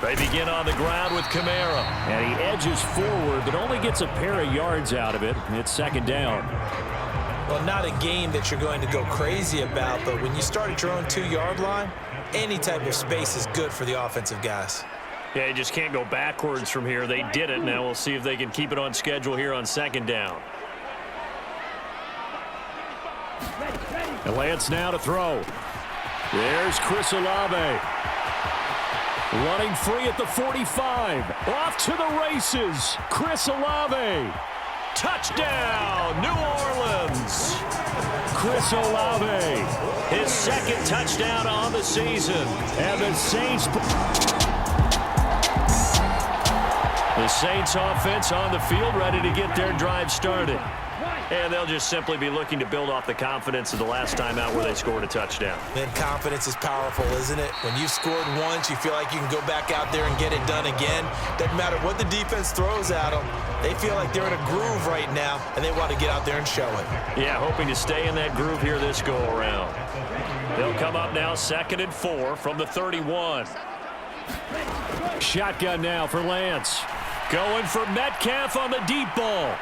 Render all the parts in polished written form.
They begin on the ground with Kamara. And he edges forward, but only gets a pair of yards out of it. It's second down. Well, not a game that you're going to go crazy about, but when you start at your own 2-yard line, any type of space is good for the offensive guys. Yeah, you just can't go backwards from here. They did it. Now we'll see if they can keep it on schedule here on second down. And Lance now to throw. There's Chris Olave. Running free at the 45. Off to the races. Chris Olave. Touchdown, New Orleans. Chris Olave. His second touchdown on the season. And the Saints offense on the field ready to get their drive started. And they'll just simply be looking to build off the confidence of the last time out where they scored a touchdown. And confidence is powerful, isn't it? When you've scored once, you feel like you can go back out there and get it done again. Doesn't matter what the defense throws at them. They feel like they're in a groove right now, and they want to get out there and show it. Yeah, hoping to stay in that groove here this go-around. They'll come up now 2nd and 4 from the 31. Shotgun now for Lance. Going for Metcalf on the deep ball.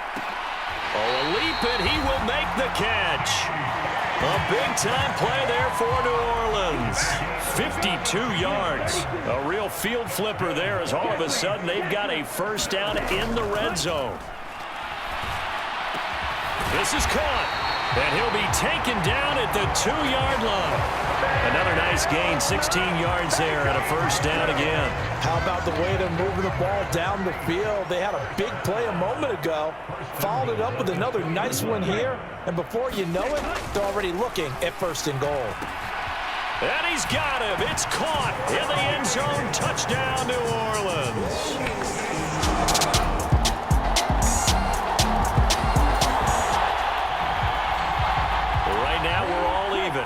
Oh, a leap, and he will make the catch. A big-time play there for New Orleans. 52 yards. A real field flipper there as all of a sudden they've got a first down in the red zone. This is caught. And he'll be taken down at the 2-yard line. Another nice gain, 16 yards there, and a first down again. How about the way they're moving the ball down the field? They had a big play a moment ago, followed it up with another nice one here, and before you know it, they're already looking at 1st and goal. And he's got him. It's caught in the end zone. Touchdown, New Orleans.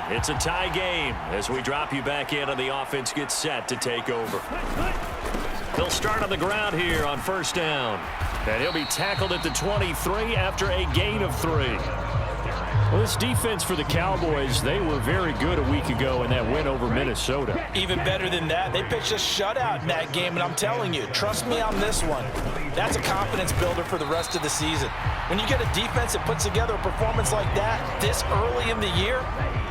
It's a tie game as we drop you back in and the offense gets set to take over. They'll start on the ground here on 1st down. And he'll be tackled at the 23 after a gain of 3. Well, this defense for the Cowboys, they were very good a week ago in that win over Minnesota. Even better than that, they pitched a shutout in that game, and I'm telling you, trust me on this one. That's a confidence builder for the rest of the season. When you get a defense that puts together a performance like that this early in the year,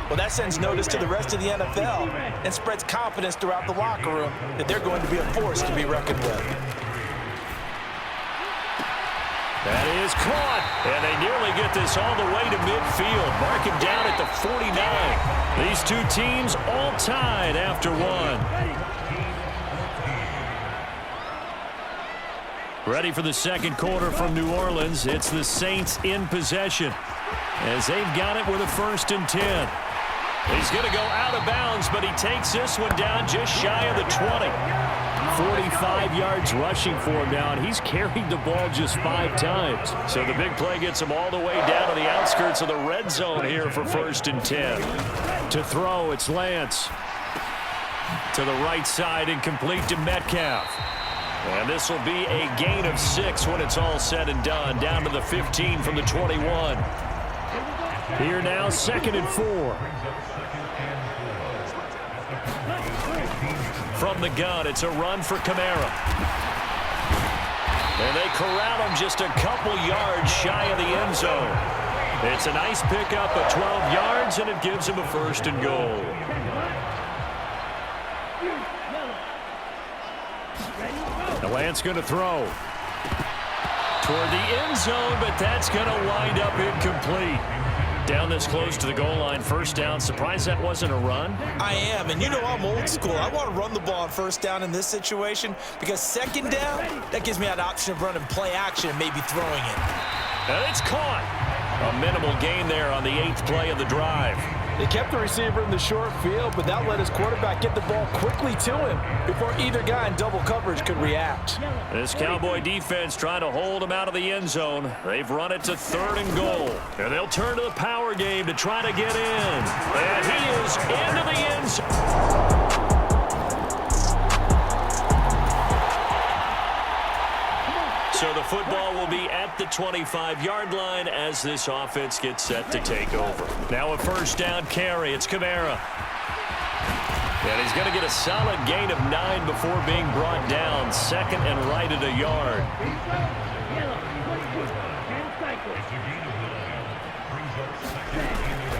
well, that sends notice to the rest of the NFL and spreads confidence throughout the locker room that they're going to be a force to be reckoned with. That is caught, and they nearly get this all the way to midfield. Mark him down at the 49. These two teams all tied after one. Ready for the second quarter from New Orleans. It's the Saints in possession as they've got it with a 1st and 10. He's going to go out of bounds, but he takes this one down just shy of the 20. 45 yards rushing for him now, and he's carried the ball just 5 times. So the big play gets him all the way down to the outskirts of the red zone here for 1st and 10. To throw, it's Lance. To the right side and complete to Metcalf. And this will be a gain of 6 when it's all said and done. Down to the 15 from the 21. Here now, 2nd and 4. From the gun, it's a run for Kamara. And they corral him just a couple yards shy of the end zone. It's a nice pickup of 12 yards, and it gives him a 1st and goal. The Lance going to throw toward the end zone, but that's going to wind up incomplete. Down this close to the goal line, 1st down. Surprised that wasn't a run? I am, and you know I'm old school. I want to run the ball on 1st down in this situation because 2nd down, that gives me that option of running play action and maybe throwing it. And it's caught. A minimal gain there on the 8th play of the drive. They kept the receiver in the short field, but that let his quarterback get the ball quickly to him before either guy in double coverage could react. This Cowboy defense trying to hold him out of the end zone. They've run it to 3rd and goal. And they'll turn to the power game to try to get in. And he is into the end zone. So the football will be at the 25-yard line as this offense gets set to take over. Now a 1st down carry. It's Kamara. And he's going to get a solid gain of 9 before being brought down. 2nd and right at a yard.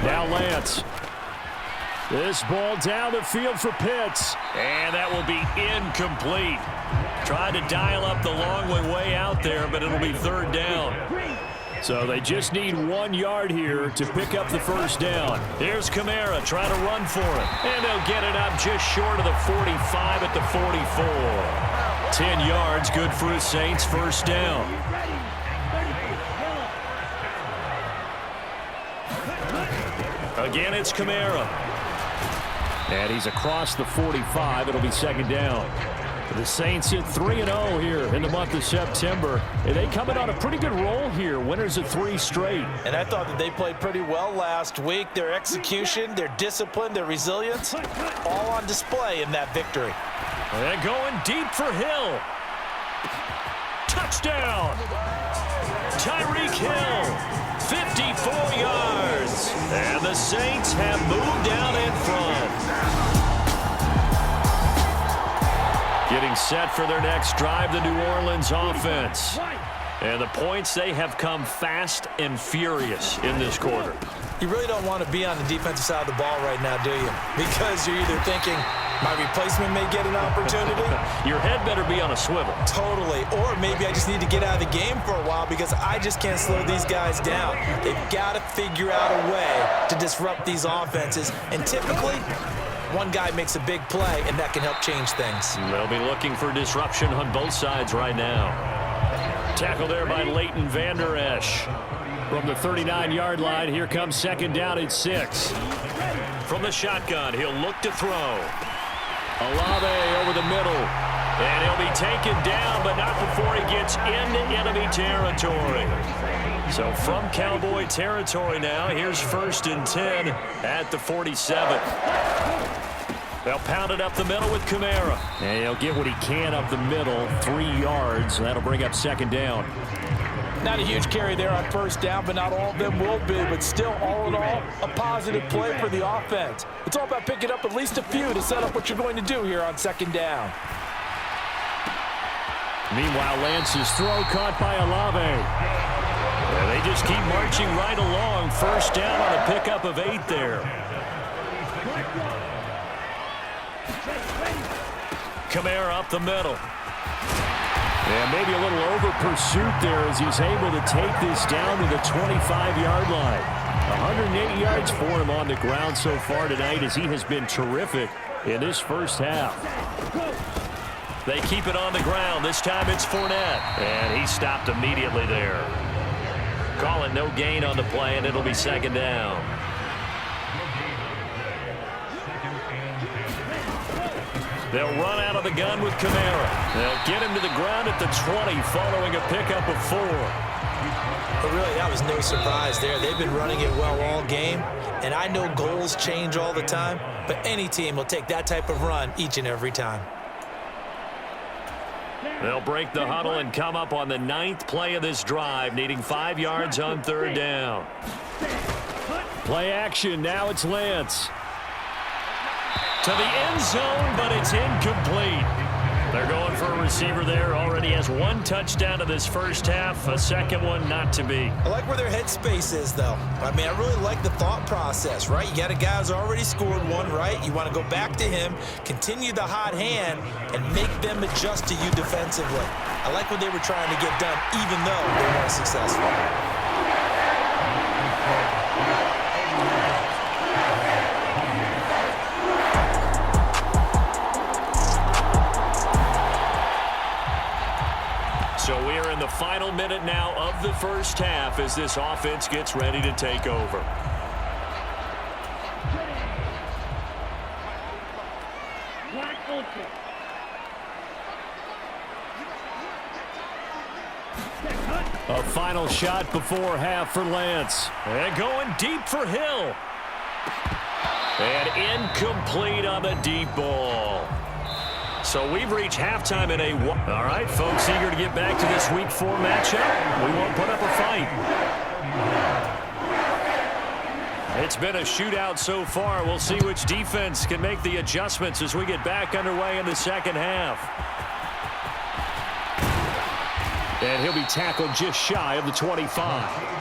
Now Lance. This ball down the field for Pitts. And that will be incomplete. Tried to dial up the long way out there, but it'll be 3rd down. So they just need 1 yard here to pick up the first down. Here's Kamara trying to run for it. And they'll get it up just short of the 45 at the 44. 10 yards, good for the Saints, first down. Again, it's Kamara. And he's across the 45. It'll be 2nd down. The Saints hit 3-0 here in the month of September. And they come in on a pretty good roll here. Winners of 3 straight. And I thought that they played pretty well last week. Their execution, their discipline, their resilience, all on display in that victory. And going deep for Hill. Touchdown. Tyreek Hill. 54 yards. And the Saints have moved out in front. Getting set for their next drive, the New Orleans offense. And the points, they have come fast and furious in this quarter. You really don't want to be on the defensive side of the ball right now, do you? Because you're either thinking, my replacement may get an opportunity. Your head better be on a swivel. Totally. Or maybe I just need to get out of the game for a while because I just can't slow these guys down. They've got to figure out a way to disrupt these offenses. And typically, one guy makes a big play, and that can help change things. They'll be looking for disruption on both sides right now. Tackle there by Leighton Vander Esch. From the 39-yard line, here comes 2nd down and 6. From the shotgun, he'll look to throw. Olave over the middle. And he'll be taken down, but not before he gets into enemy territory. So from Cowboy territory now, here's 1st and 10 at the 47. They'll pound it up the middle with Kamara. And he'll get what he can up the middle, 3 yards. That'll bring up 2nd down. Not a huge carry there on 1st down, but not all of them will be. But still, all in all, a positive play for the offense. It's all about picking up at least a few to set up what you're going to do here on 2nd down. Meanwhile, Lance's throw caught by Olave. And they just keep marching right along. 1st down on a pickup of 8 there. Kamara up the middle. And maybe a little over pursuit there as he's able to take this down to the 25-yard line. 108 yards for him on the ground so far tonight as he has been terrific in this first half. They keep it on the ground. This time it's Fournette. And he stopped immediately there. Call it no gain on the play, and it'll be 2nd down. They'll run out of the gun with Kamara. They'll get him to the ground at the 20 following a pickup of 4. But really, that was no surprise there. They've been running it well all game. And I know goals change all the time, but any team will take that type of run each and every time. They'll break the huddle and come up on the 9th play of this drive, needing 5 yards on 3rd down. Play action. Now it's Lance. To the end zone, but it's incomplete. They're going for a receiver there. Already has 1 touchdown in this first half. A second one not to be. I like where their headspace is, though. I mean, I really like the thought process, right? You got a guy who's already scored 1, right? You want to go back to him, continue the hot hand, and make them adjust to you defensively. I like what they were trying to get done, even though they weren't successful. So we are in the final minute now of the first half as this offense gets ready to take over. A final shot before half for Lance. And going deep for Hill. And incomplete on the deep ball. So we've reached halftime in a... All right, folks, eager to get back to this Week 4 matchup. We won't put up a fight. It's been a shootout so far. We'll see which defense can make the adjustments as we get back underway in the second half. And he'll be tackled just shy of the 25.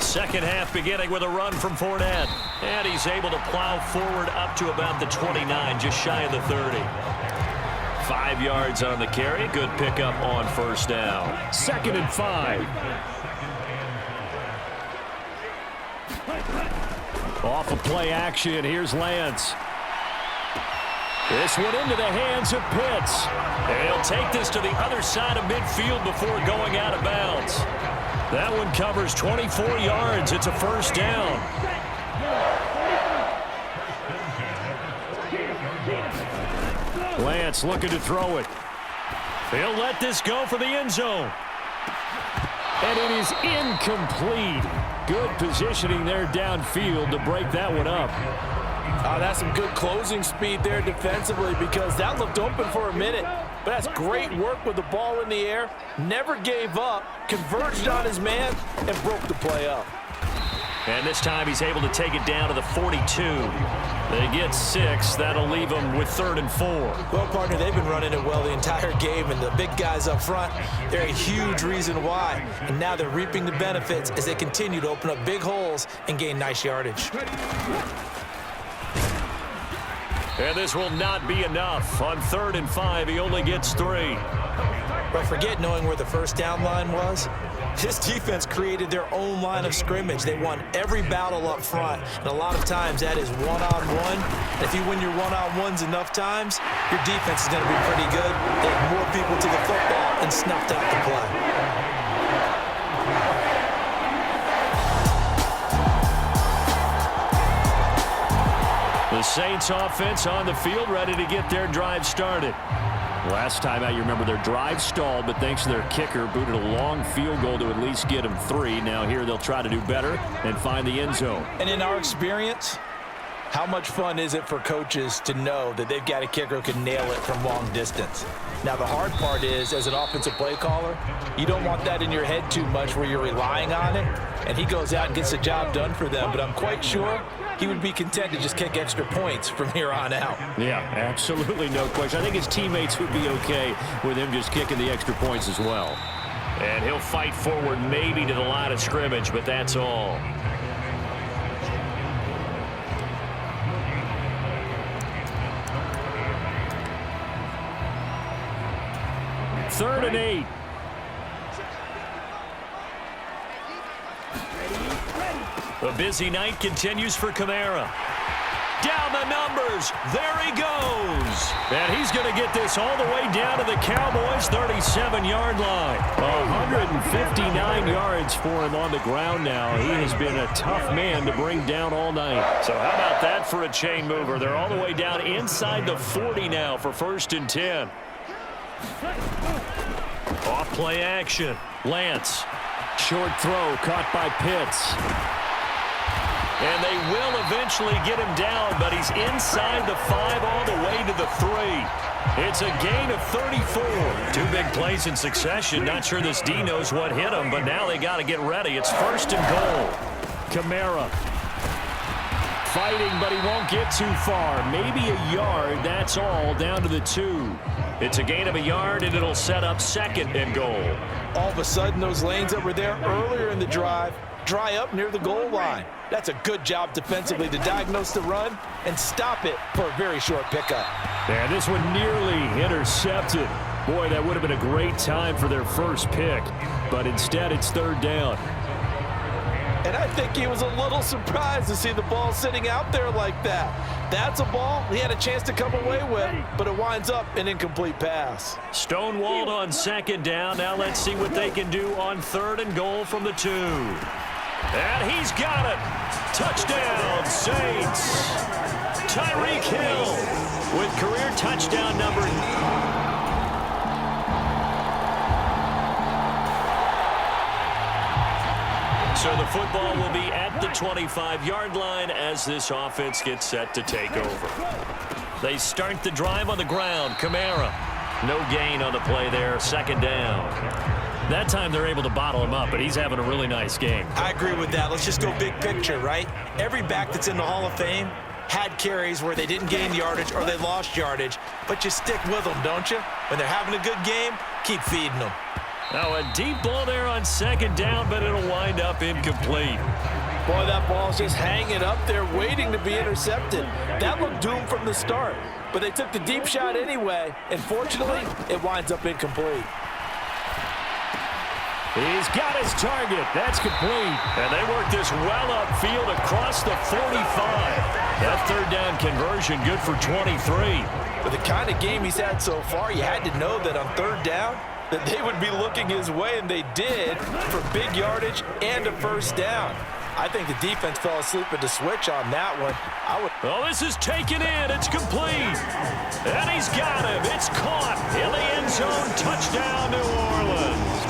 Second half beginning with a run from Fournette. And he's able to plow forward up to about the 29, just shy of the 30. 5 yards on the carry. Good pickup on first down. 2nd and 5. Off of play action, here's Lance. This one into the hands of Pitts. And he'll take this to the other side of midfield before going out of bounds. That one covers 24 yards. It's a first down. Lance looking to throw it. He'll let this go for the end zone. And it is incomplete. Good positioning there downfield to break that one up. That's some good closing speed there defensively because that looked open for a minute. But that's great work with the ball in the air. Never gave up, converged on his man, and broke the play up. And this time he's able to take it down to the 42. They get 6. That'll leave them with 3rd and 4. Well, partner, they've been running it well the entire game, and the big guys up front, they're a huge reason why. And now they're reaping the benefits as they continue to open up big holes and gain nice yardage. And this will not be enough. On 3rd and 5, he only gets 3. But forget knowing where the first down line was. This defense created their own line of scrimmage. They won every battle up front, and a lot of times that is one-on-one. And if you win your one-on-ones enough times, your defense is going to be pretty good. They had more people to the football and snuffed out the play. The Saints offense on the field, ready to get their drive started. Last time out, you remember their drive stalled, but thanks to their kicker, booted a long field goal to at least get them 3. Now here they'll try to do better and find the end zone. And in our experience, how much fun is it for coaches to know that they've got a kicker who can nail it from long distance? Now, the hard part is, as an offensive play caller, you don't want that in your head too much where you're relying on it, and he goes out and gets the job done for them. But I'm quite sure he would be content to just kick extra points from here on out. Yeah, absolutely no question. I think his teammates would be okay with him just kicking the extra points as well. And he'll fight forward maybe to the line of scrimmage, but that's all. Third and 8. A busy night continues for Kamara. Down the numbers. There he goes. And he's going to get this all the way down to the Cowboys' 37-yard line. 159 yards for him on the ground now. He has been a tough man to bring down all night. So how about that for a chain mover? They're all the way down inside the 40 now for 1st and 10. Off play action. Lance. Short throw caught by Pitts. And they will eventually get him down, but he's inside the 5 all the way to the 3. It's a gain of 34. 2 big plays in succession. Not sure this D knows what hit him, but now they got to get ready. It's 1st and goal. Kamara fighting, but he won't get too far. Maybe a yard, that's all, down to the 2. It's a gain of a yard, and it'll set up 2nd and goal. All of a sudden, those lanes that were there earlier in the drive dry up near the goal line. That's a good job defensively to diagnose the run and stop it for a very short pickup. And this one nearly intercepted. Boy, that would have been a great time for their first pick, but instead it's 3rd down. And I think he was a little surprised to see the ball sitting out there like that. That's a ball he had a chance to come away with, but it winds up an incomplete pass. Stonewalled on 2nd down. Now let's see what they can do on 3rd and goal from the 2. And he's got it. Touchdown, Saints. Tyreek Hill with career touchdown number. So the football will be at the 25-yard line as this offense gets set to take over. They start the drive on the ground. Kamara. No gain on the play there. Second down. That time they're able to bottle him up, but he's having a really nice game. I agree with that. Let's just go big picture, right? Every back that's in the Hall of Fame had carries where they didn't gain yardage or they lost yardage, but you stick with them, don't you? When they're having a good game, keep feeding them. Now a deep ball there on second down, but it'll wind up incomplete. Boy, that ball's just hanging up there waiting to be intercepted. That looked doomed from the start, but they took the deep shot anyway, and fortunately, it winds up incomplete. He's got his target. That's complete. And they work this well upfield across the 45. That third down conversion good for 23. With the kind of game he's had so far, you had to know that on third down, that they would be looking his way, and they did, for big yardage and a first down. I think the defense fell asleep at the switch on that one. Oh, this is taken in. It's complete. And he's got him. It's caught in the end zone. Touchdown, New Orleans.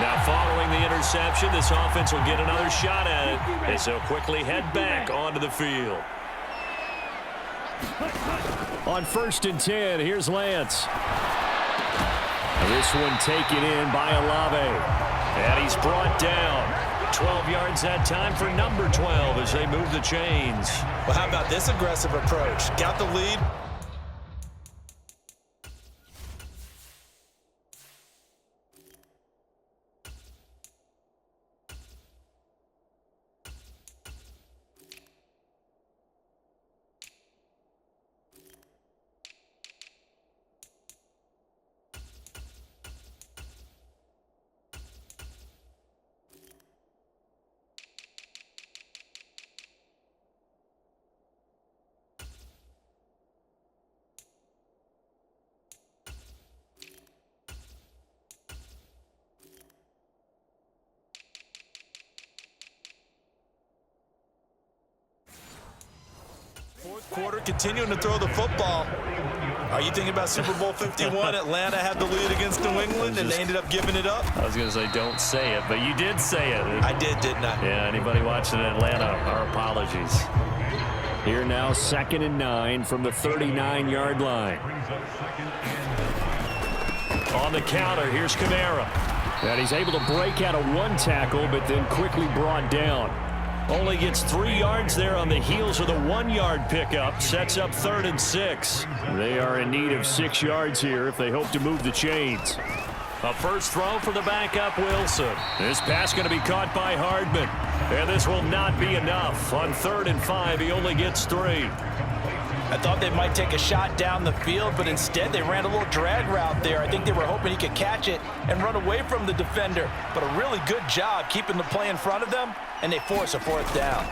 Now, following the interception, this offense will get another shot at it as they'll quickly head back onto the field. On 1st and 10, here's Lance. This one taken in by Olave. And he's brought down. 12 yards that time for number 12 as they move the chains. Well, how about this aggressive approach? Got the lead. Fourth quarter, continuing to throw the football. Are you thinking about Super Bowl 51? Atlanta had the lead against New England, and they ended up giving it up? I was going to say don't say it, but you did say it. I did, didn't I? Yeah, anybody watching Atlanta, our apologies. Here now, 2nd and 9 from the 39-yard line. On the counter, here's Kamara. And he's able to break out of one tackle, but then quickly brought down. Only gets 3 yards there on the heels of the 1-yard pickup. Sets up 3rd and 6. They are in need of 6 yards here if they hope to move the chains. A first throw for the backup, Wilson. This pass going to be caught by Hardman. And this will not be enough. On 3rd and 5, he only gets 3. I thought they might take a shot down the field, but instead they ran a little drag route there. I think they were hoping he could catch it and run away from the defender. But a really good job keeping the play in front of them, and they force a 4th down.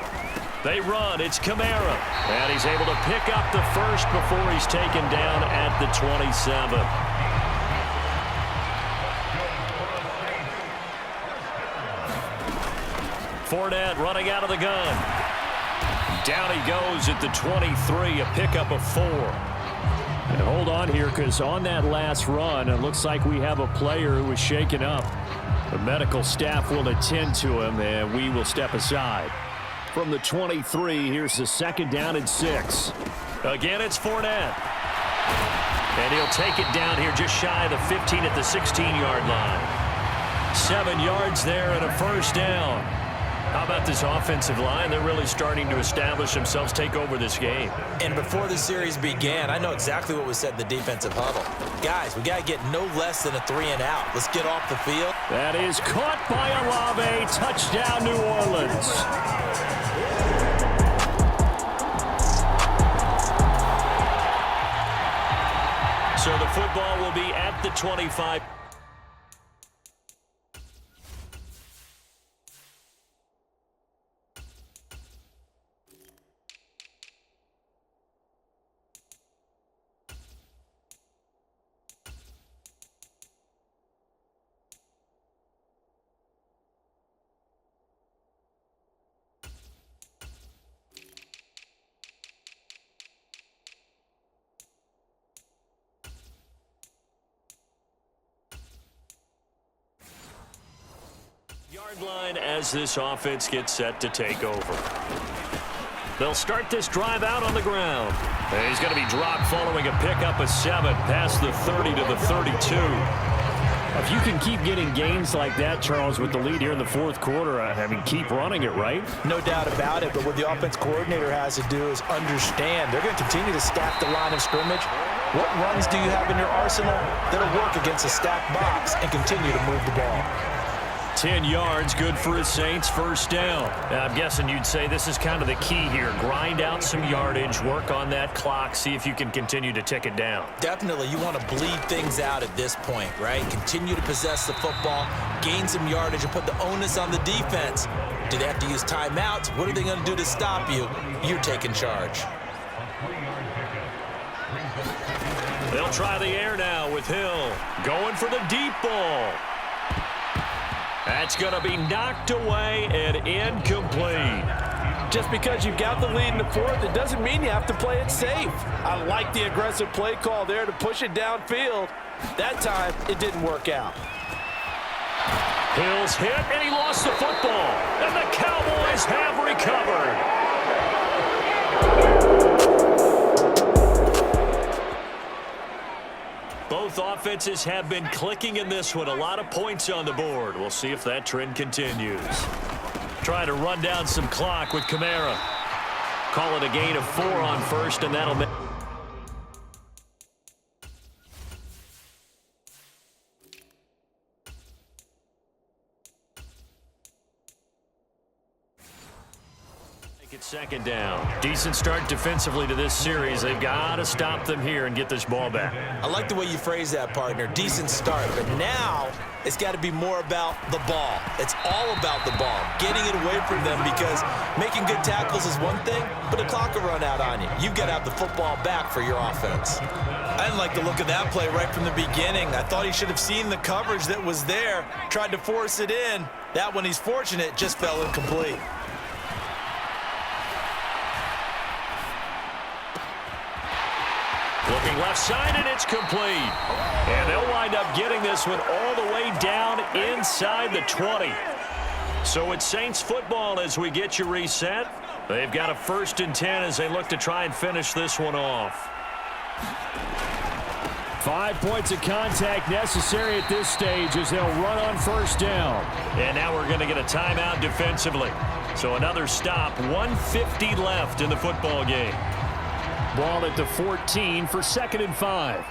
They run. It's Kamara. And he's able to pick up the first before he's taken down at the 27. Fournette running out of the gun. Down he goes at the 23, a pickup of 4. And hold on here, because on that last run, it looks like we have a player who was shaken up. The medical staff will attend to him, and we will step aside. From the 23, here's the 2nd down and 6. Again, it's Fournette. And he'll take it down here just shy of the 15 at the 16-yard line. 7 yards there and a first down. How about this offensive line? They're really starting to establish themselves, take over this game. And before the series began, I know exactly what was said in the defensive huddle. Guys, we got to get no less than a 3-and-out. Let's get off the field. That is caught by Olave. Touchdown, New Orleans. So the football will be at the 25. Yard line as this offense gets set to take over. They'll start this drive out on the ground. And he's going to be dropped following a pickup of 7 past the 30 to the 32. If you can keep getting gains like that, Charles, with the lead here in the fourth quarter, I mean, keep running it, right? No doubt about it, but what the offense coordinator has to do is understand they're going to continue to stack the line of scrimmage. What runs do you have in your arsenal that'll work against a stacked box and continue to move the ball? 10 yards, good for his Saints, first down. I'm guessing you'd say this is kind of the key here. Grind out some yardage, work on that clock, see if you can continue to tick it down. Definitely, you want to bleed things out at this point, right? Continue to possess the football, gain some yardage, and put the onus on the defense. Do they have to use timeouts? What are they going to do to stop you? You're taking charge. They'll try the air now with Hill. Going for the deep ball. That's going to be knocked away and incomplete. Just because you've got the lead in the fourth, it doesn't mean you have to play it safe. I like the aggressive play call there to push it downfield. That time, it didn't work out. Hill's hit, and he lost the football. And the Cowboys have recovered. Both offenses have been clicking in this one. A lot of points on the board. We'll see if that trend continues. Trying to run down some clock with Kamara. Call it a gain of 4 on first, and that'll make... It's second down. Decent start defensively to this series. They've got to stop them here and get this ball back. I like the way you phrase that, partner. Decent start, but now it's got to be more about the ball. It's all about the ball, getting it away from them, because making good tackles is one thing, but the clock will run out on you. You've got to have the football back for your offense. I didn't like the look of that play right from the beginning. I thought he should have seen the coverage that was there, tried to force it in. That one, he's fortunate, just fell incomplete. Looking left side, and it's complete. And they'll wind up getting this one all the way down inside the 20. So it's Saints football as we get you reset. They've got a 1st and 10 as they look to try and finish this one off. 5 points of contact necessary at this stage as they'll run on first down. And now we're going to get a timeout defensively. So another stop, 1:50 left in the football game. Ball at the 14 for 2nd and 5.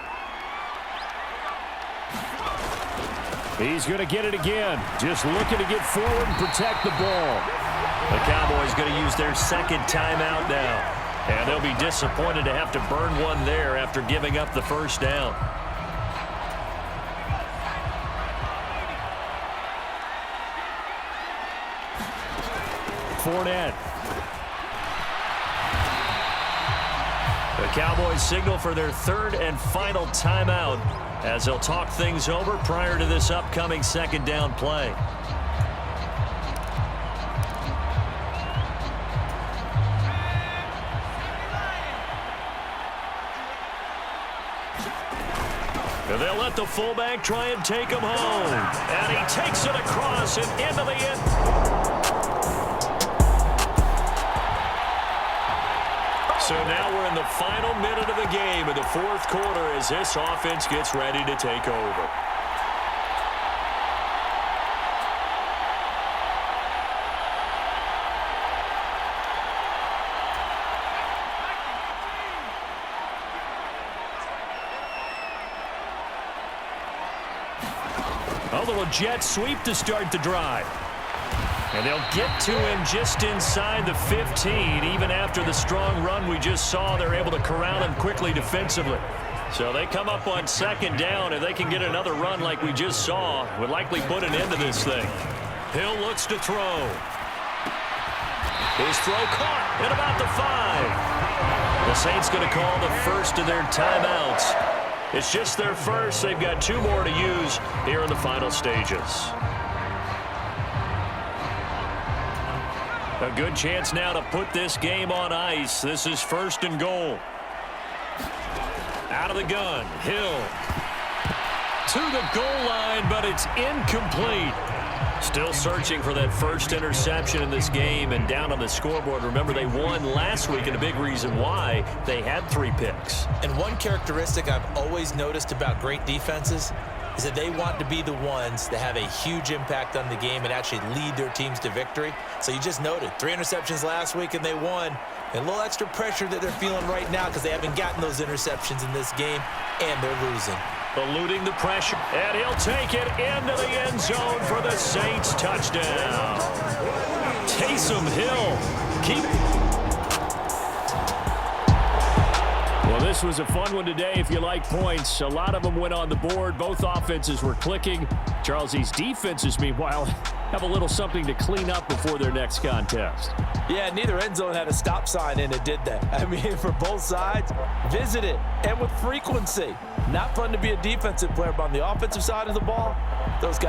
He's going to get it again. Just looking to get forward and protect the ball. The Cowboys going to use their 2nd timeout now. And they'll be disappointed to have to burn one there after giving up the first down. Fournette. The Cowboys signal for their 3rd and final timeout as they'll talk things over prior to this upcoming 2nd down play. And they'll let the fullback try and take him home. And he takes it across and into the end. So now we're in the final minute of the game in the 4th quarter as this offense gets ready to take over. A little jet sweep to start the drive. And they'll get to him just inside the 15. Even after the strong run we just saw, they're able to corral him quickly defensively. So they come up on 2nd down. If they can get another run like we just saw, would likely put an end to this thing. Hill looks to throw. His throw caught at about the 5. The Saints going to call the first of their timeouts. It's just their first. They've got 2 more to use here in the final stages. A good chance now to put this game on ice. This is 1st and goal. Out of the gun, Hill. To the goal line, but it's incomplete. Still searching for that first interception in this game and down on the scoreboard. Remember, they won last week, and a big reason why they had 3 picks. And one characteristic I've always noticed about great defenses is that they want to be the ones that have a huge impact on the game and actually lead their teams to victory. So you just noted 3 interceptions last week and they won. And a little extra pressure that they're feeling right now because they haven't gotten those interceptions in this game and they're losing. Eluding the pressure, and he'll take it into the end zone for the Saints touchdown. Taysom Hill Well, this was a fun one today if you like points. A lot of them went on the board. Both offenses were clicking. Charles, these defenses, meanwhile, have a little something to clean up before their next contest. Yeah, neither end zone had a stop sign in it, did they? I mean, for both sides, visit it, and with frequency. Not fun to be a defensive player, but on the offensive side of the ball, those guys